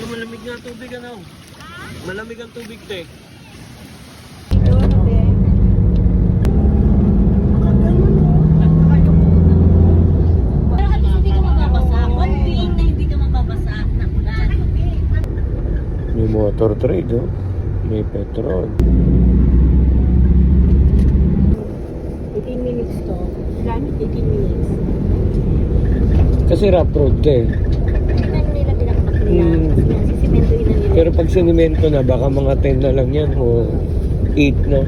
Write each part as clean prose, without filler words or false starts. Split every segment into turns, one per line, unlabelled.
malamig nga tubig ano. Malamig ang tubig te. May motor trade oh. May petrol.
18 minutes to. 18 minutes.
Kasi rough road eh.
Ano nila pinakapakliya? Sisimentohin na nila.
Pero pag sinimento na, baka mga 10 na lang yan o 8 na.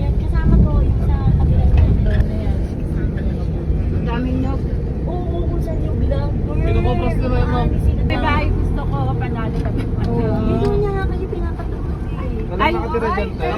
Yan, kasama to yung sa kabilang natin. Ang daming nyog. Oo, kung saan yung vlog.
Pinapapras na lang, ma'am.
May bahay gusto ko, panalo kami. Hindi niya nga kayo pinapatulog eh.
Wala nakatira dyan, te.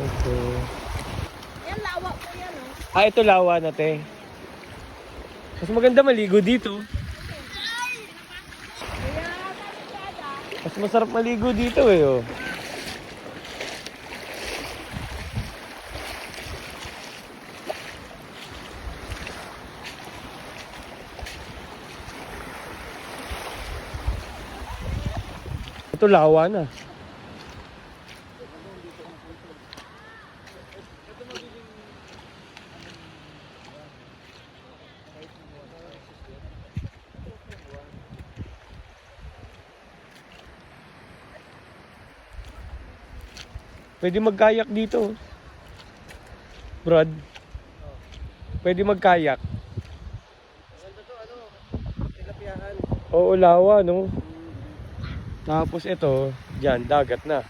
Okay.
Yan, lawa po yan oh.
Ah, ito lawa na te. Mas maganda maligo dito. Mas masarap maligo dito eh oh. Ito lawa na. Pwede magkayak dito. Brad. Pwede magkayak.
Maganda to, ano, tilapiahan.
Oo, lawa no. Tapos ito, diyan dagat na.